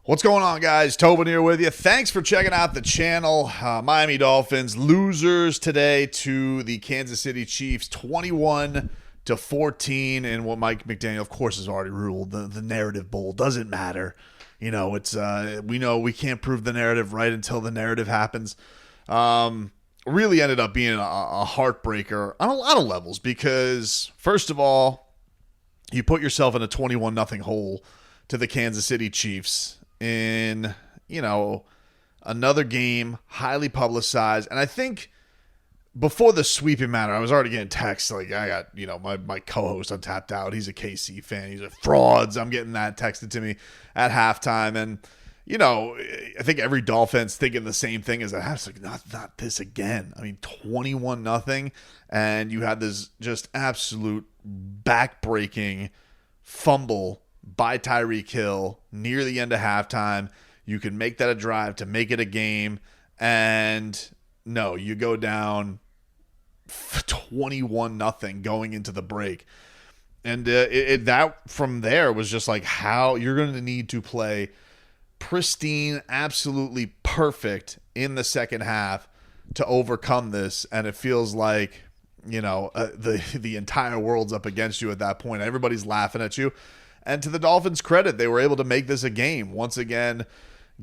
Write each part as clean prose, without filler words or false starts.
What's going on, guys? Tobin here with you. Thanks for checking out the channel. Miami Dolphins losers today to the Kansas City Chiefs, 21-14, and what Mike McDaniel, of course, has already ruled. The narrative bowl doesn't matter. You know, it's we know we can't prove the narrative right until the narrative happens. Really ended up being a heartbreaker on a lot of levels because, first of all, you put yourself in a 21-0 hole to the Kansas City Chiefs in, another game, highly publicized. And I think before the sweeping matter, I was already getting texts like, I got, my co-host on Tapped Out. He's a KC fan. He's a frauds. I'm getting that texted to me at halftime. And, I think every Dolphin's thinking the same thing as that. It's like, not this again. I mean, 21-0. And you had this just absolute back-breaking fumble by Tyreek Hill near the end of halftime. You can make that a drive to make it a game, and no, you go down 21-0 going into the break. And that from there was just like how you're going to need to play pristine, absolutely perfect in the second half to overcome this. And it feels like, the entire world's up against you at that point. Everybody's laughing at you. And to the Dolphins' credit, they were able to make this a game. Once again,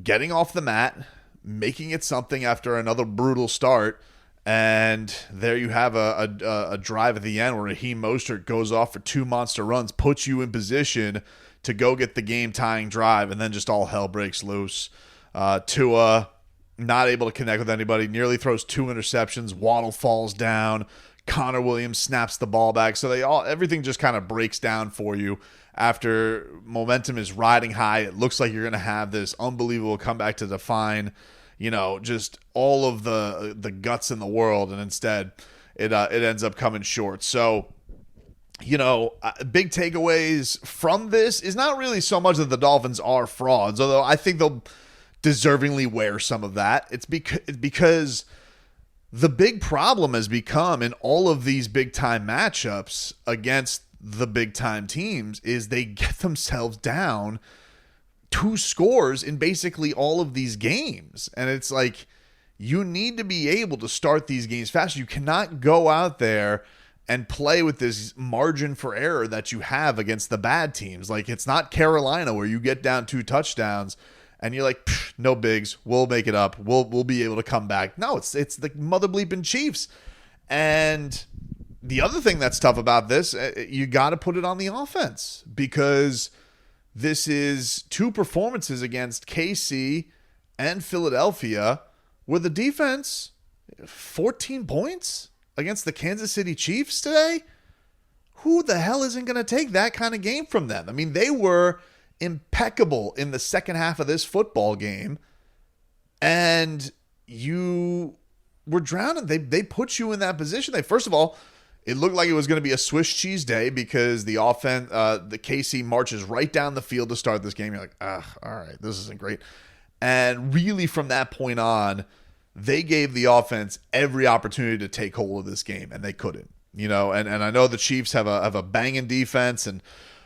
getting off the mat, making it something after another brutal start. And there you have a drive at the end where Raheem Mostert goes off for two monster runs, puts you in position to go get the game-tying drive, and then just all hell breaks loose. Tua, not able to connect with anybody, nearly throws two interceptions. Waddle falls down. Connor Williams snaps the ball back. So everything just kind of breaks down for you. After momentum is riding high, it looks like you're going to have this unbelievable comeback to define, just all of the guts in the world, and instead it ends up coming short. So, big takeaways from this is not really so much that the Dolphins are frauds, although I think they'll deservingly wear some of that. It's because the big problem has become in all of these big-time matchups against the big-time teams is they get themselves down 2 scores in basically all of these games. And it's like, you need to be able to start these games fast. You cannot go out there and play with this margin for error that you have against the bad teams. Like, it's not Carolina where you get down 2 touchdowns and you're like, no bigs, we'll make it up. We'll be able to come back. No, it's the mother bleeping Chiefs. And the other thing that's tough about this, you got to put it on the offense, because this is 2 performances against KC and Philadelphia where the defense, 14 points against the Kansas City Chiefs today. Who the hell isn't going to take that kind of game from them? I mean, they were impeccable in the second half of this football game, and you were drowning. They put you in that position. First of all, it looked like it was going to be a Swiss cheese day because the offense, the KC marches right down the field to start this game. You're like, all right, this isn't great. And really from that point on, they gave the offense every opportunity to take hold of this game, and they couldn't. And I know the Chiefs have a banging defense and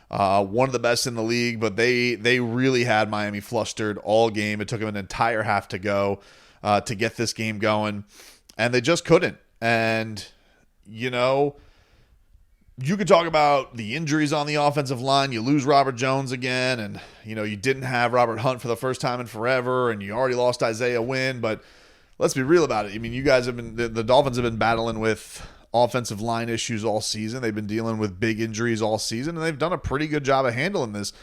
one of the best in the league, but they really had Miami flustered all game. It took them an entire half to go to get this game going, and they just couldn't. And you could talk about the injuries on the offensive line. You lose Robert Jones again, and, you didn't have Robert Hunt for the first time in forever, and you already lost Isaiah Wynn. But let's be real about it. I mean, you guys the Dolphins have been battling with offensive line issues all season. They've been dealing with big injuries all season, and they've done a pretty good job of handling this.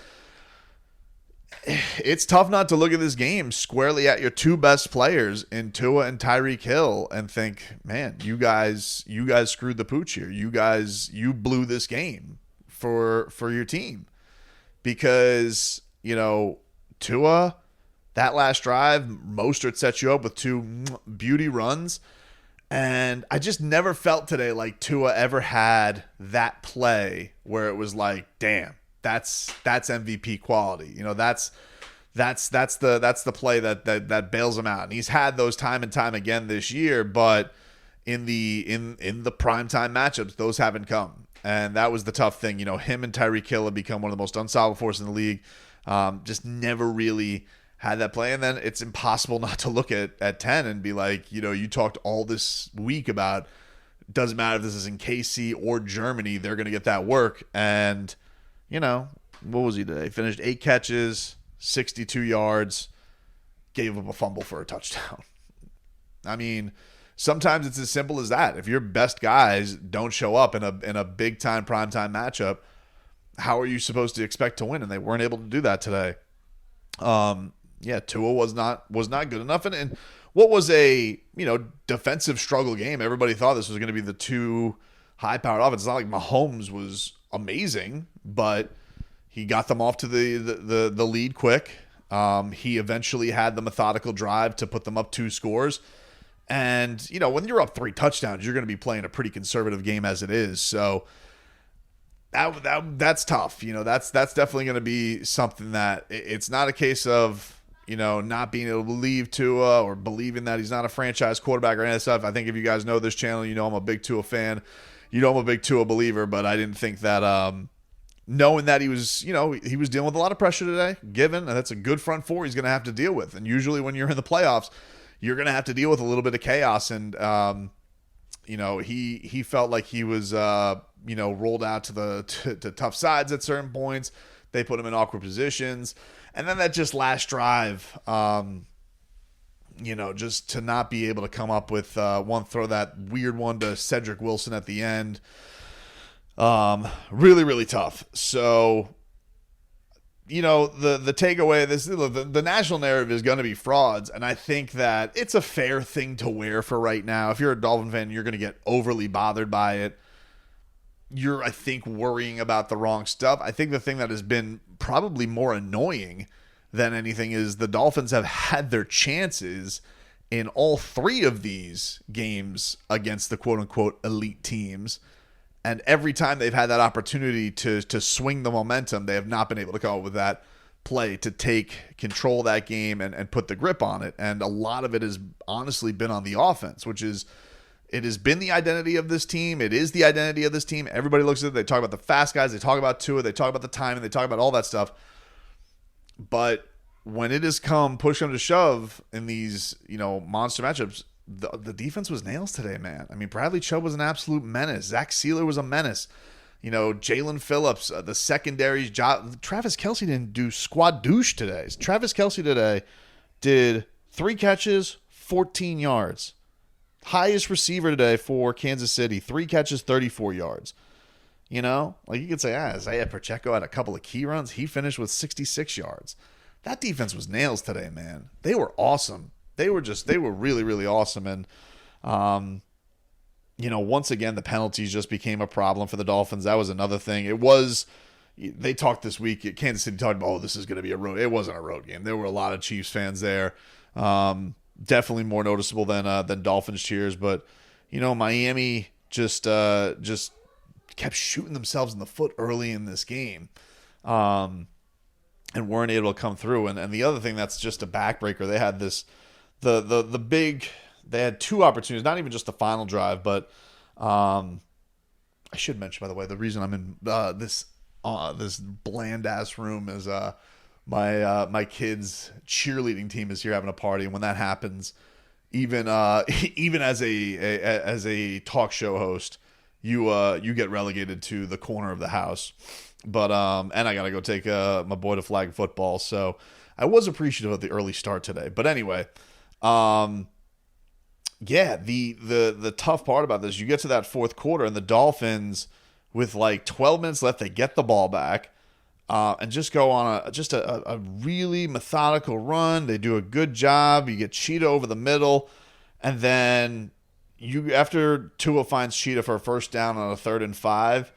It's tough not to look at this game squarely at your 2 best players in Tua and Tyreek Hill and think, man, you guys screwed the pooch here. You blew this game for your team, because, Tua, that last drive, Mostert set you up with 2 beauty runs. And I just never felt today like Tua ever had that play where it was like, damn, that's MVP quality. That's the play that bails him out. And he's had those time and time again this year, but in the primetime matchups, those haven't come. And that was the tough thing. Him and Tyreek Hill have become one of the most unsolvable forces in the league. Just never really had that play. And then it's impossible not to look at 10 and be like, you talked all this week about, doesn't matter if this is in KC or Germany, they're going to get that work. And, what was he today? Finished 8 catches, 62 yards, gave up a fumble for a touchdown. I mean, sometimes it's as simple as that. If your best guys don't show up in a big time primetime matchup, how are you supposed to expect to win? And they weren't able to do that today. Tua was not good enough. And what was a defensive struggle game? Everybody thought this was going to be the two high-powered offense. It's not like Mahomes was amazing, but he got them off to the lead quick. He eventually had the methodical drive to put them up 2 scores. And, when you're up 3 touchdowns, you're going to be playing a pretty conservative game as it is. So that's tough. That's definitely going to be something that it's not a case of, not being able to believe Tua or believing that he's not a franchise quarterback or any of that stuff. I think if you guys know this channel, I'm a big Tua fan. I'm a big Tua believer, but I didn't think that knowing that he was, he was dealing with a lot of pressure today, given, and that's a good front four he's going to have to deal with. And usually when you're in the playoffs, you're going to have to deal with a little bit of chaos. And, he felt like he was, rolled out to tough sides at certain points. They put him in awkward positions. And then that just last drive, just to not be able to come up with one, throw that weird one to Cedric Wilson at the end. Really, really tough. So, the takeaway, the national narrative is going to be frauds. And I think that it's a fair thing to wear for right now. If you're a Dolphin fan, you're going to get overly bothered by it. You're, I think, worrying about the wrong stuff. I think the thing that has been probably more annoying than anything is the Dolphins have had their chances in all 3 of these games against the quote-unquote elite teams. And every time they've had that opportunity to swing the momentum, they have not been able to come up with that play to take control of that game and put the grip on it. And a lot of it has honestly been on the offense, which is, it has been the identity of this team. It is the identity of this team. Everybody looks at it. They talk about the fast guys. They talk about Tua. They talk about the timing. They talk about all that stuff. But when it has come push come to shove in these, monster matchups, the defense was nails today, man. I mean, Bradley Chubb was an absolute menace. Zach Sealer was a menace. Jalen Phillips, the secondary's job. Travis Kelce didn't do squad douche today. Travis Kelce today did 3 catches, 14 yards. Highest receiver today for Kansas City, 3 catches, 34 yards. You could say, Isaiah Pacheco had a couple of key runs. He finished with 66 yards. That defense was nails today, man. They were awesome. They were really, really awesome. And, once again, the penalties just became a problem for the Dolphins. That was another thing. They talked this week, Kansas City talked about, this is going to be a road. It wasn't a road game. There were a lot of Chiefs fans there. Definitely more noticeable than Dolphins cheers. But, Miami just kept shooting themselves in the foot early in this game. And weren't able to come through. And the other thing that's just a backbreaker, they had they had 2 opportunities, not even just the final drive, but I should mention, by the way, the reason I'm in this bland ass room is my kids' cheerleading team is here having a party, and when that happens, even as a talk show host, you get relegated to the corner of the house. But and I gotta go take my boy to flag football, so I was appreciative of the early start today. But anyway, the tough part about this, you get to that 4th quarter, and the Dolphins, with like 12 minutes left, they get the ball back and just go on a really methodical run. They do a good job. You get Cheetah over the middle, and then after Tua finds Cheetah for a first down on a 3rd and 5.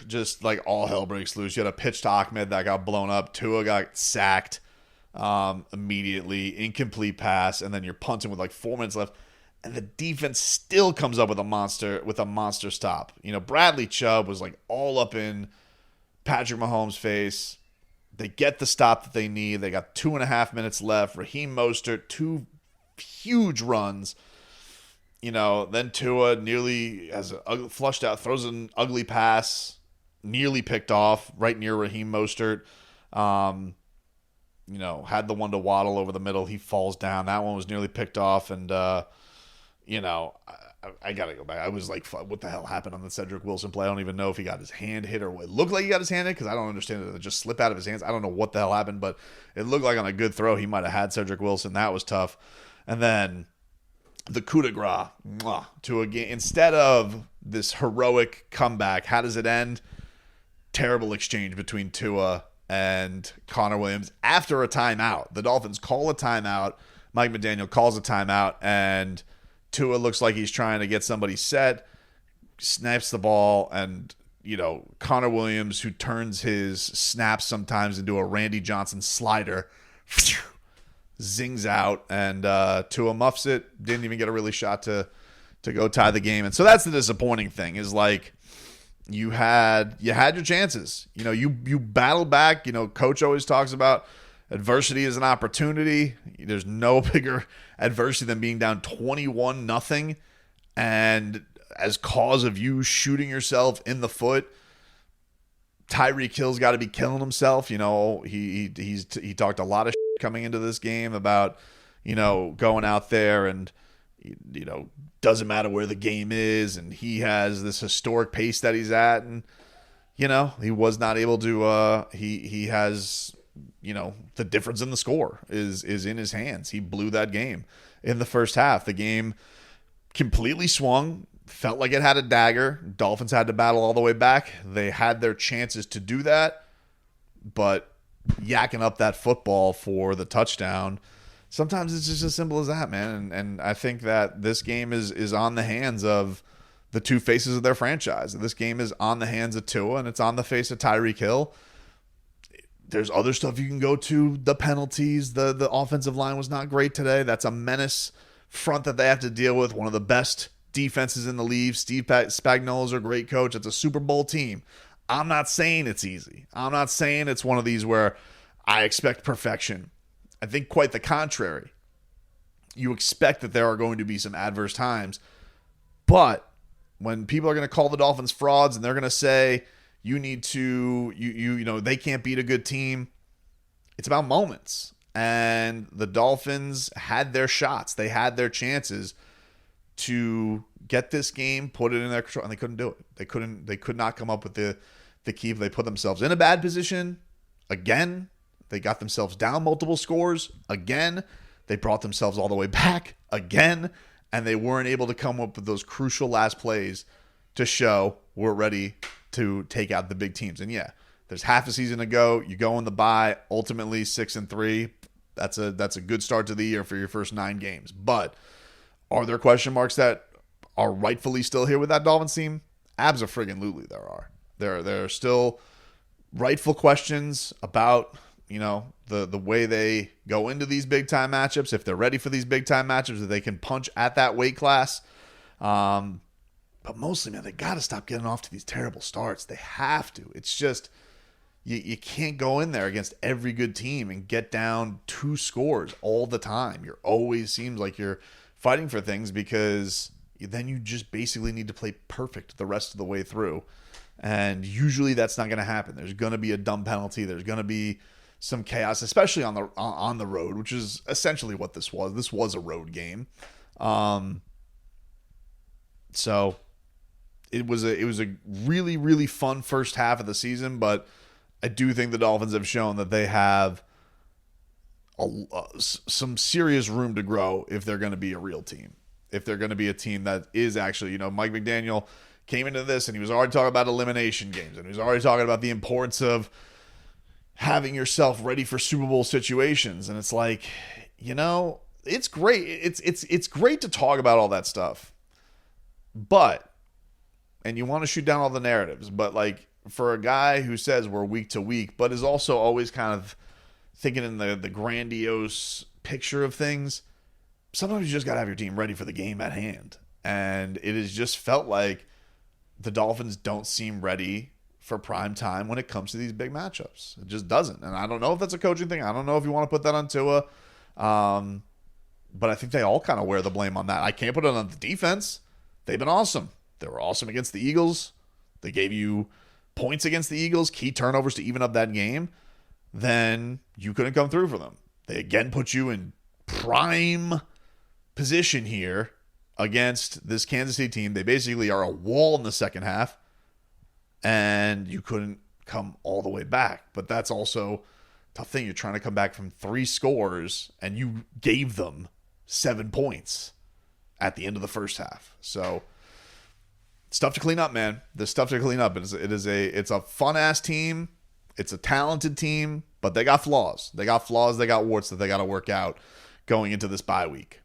Just like all hell breaks loose. You had a pitch to Ahmed that got blown up. Tua got sacked immediately. Incomplete pass. And then you're punting with like 4 minutes left. And the defense still comes up with a monster stop. Bradley Chubb was like all up in Patrick Mahomes' face. They get the stop that they need. They got 2.5 minutes left. Raheem Mostert, 2 huge runs. Then Tua nearly has flushed out, throws an ugly pass, nearly picked off right near Raheem Mostert. had the one to Waddle over the middle. He falls down. That one was nearly picked off. And, I got to go back. I was like, what the hell happened on the Cedric Wilson play? I don't even know if he got his hand hit or what. It looked like he got his hand hit because I don't understand it. It just slipped out of his hands. I don't know what the hell happened, but it looked like on a good throw he might have had Cedric Wilson. That was tough. And then the coup de grace to a game. Instead of this heroic comeback, how does it end? Terrible exchange between Tua and Connor Williams after a timeout. The Dolphins call a timeout. Mike McDaniel calls a timeout, and Tua looks like he's trying to get somebody set, snaps the ball, and, Connor Williams, who turns his snaps sometimes into a Randy Johnson slider, zings out, and Tua muffs it. Didn't even get a really shot to go tie the game. And so that's the disappointing thing, is like you had your chances. You battled back. Coach always talks about adversity is an opportunity. There's no bigger adversity than being down 21-0, and as cause of you shooting yourself in the foot. Tyreek Hill's got to be killing himself. He talked a lot of shit coming into this game about going out there and doesn't matter where the game is, and he has this historic pace that he's at, and he was not able to. He has. The difference in the score is in his hands. He blew that game in the first half. The game completely swung, felt like it had a dagger. Dolphins had to battle all the way back. They had their chances to do that, but yakking up that football for the touchdown, sometimes it's just as simple as that, man. And I think that this game is on the hands of the two faces of their franchise. This game is on the hands of Tua, and it's on the face of Tyreek Hill. There's other stuff you can go to. The penalties, the offensive line was not great today. That's a menace front that they have to deal with. One of the best defenses in the league. Steve Spagnuolo's a great coach. It's a Super Bowl team. I'm not saying it's easy. I'm not saying it's one of these where I expect perfection. I think quite the contrary. You expect that there are going to be some adverse times. But when people are going to call the Dolphins frauds and they're going to say, you need to, they can't beat a good team. It's about moments. And the Dolphins had their shots. They had their chances to get this game, put it in their control, and they couldn't do it. They could not come up with the key. They put themselves in a bad position again. They got themselves down multiple scores again. They brought themselves all the way back again. And they weren't able to come up with those crucial last plays to show we're ready to take out the big teams. And yeah, there's half a season to go. You go in the bye, ultimately 6-3. That's a good start to the year for your first 9 games. But are there question marks that are rightfully still here with that Dolphins team? Abso-friggin-lutely there are. There are still rightful questions about, the way they go into these big time matchups, if they're ready for these big time matchups, if they can punch at that weight class. But mostly, man, they got to stop getting off to these terrible starts. They have to. It's just, you can't go in there against every good team and get down 2 scores all the time. You're always seems like you're fighting for things, because then you just basically need to play perfect the rest of the way through. And usually that's not going to happen. There's going to be a dumb penalty. There's going to be some chaos, especially on the road, which is essentially what this was. This was a road game. So it was a really, really fun first half of the season, but I do think the Dolphins have shown that they have some serious room to grow if they're going to be a real team. If they're going to be a team that is actually, Mike McDaniel came into this and he was already talking about elimination games, and he was already talking about the importance of having yourself ready for Super Bowl situations. And it's like, it's great. It's great to talk about all that stuff, and you want to shoot down all the narratives, but like, for a guy who says we're week to week, but is also always kind of thinking in the grandiose picture of things, sometimes you just got to have your team ready for the game at hand. And it has just felt like the Dolphins don't seem ready for prime time when it comes to these big matchups. It just doesn't. And I don't know if that's a coaching thing. I don't know if you want to put that on Tua. But I think they all kind of wear the blame on that. I can't put it on the defense. They've been awesome. They were awesome against the Eagles. They gave you points against the Eagles, key turnovers to even up that game. then you couldn't come through for them. They again put you in prime position here against this Kansas City team. They basically are a wall in the second half, and you couldn't come all the way back. But that's also a tough thing. You're trying to come back from 3 scores, and you gave them 7 points at the end of the first half. So stuff to clean up, man. There's stuff to clean up. It's a fun-ass team. It's a talented team, but they got flaws. They got warts that they got to work out going into this bye week.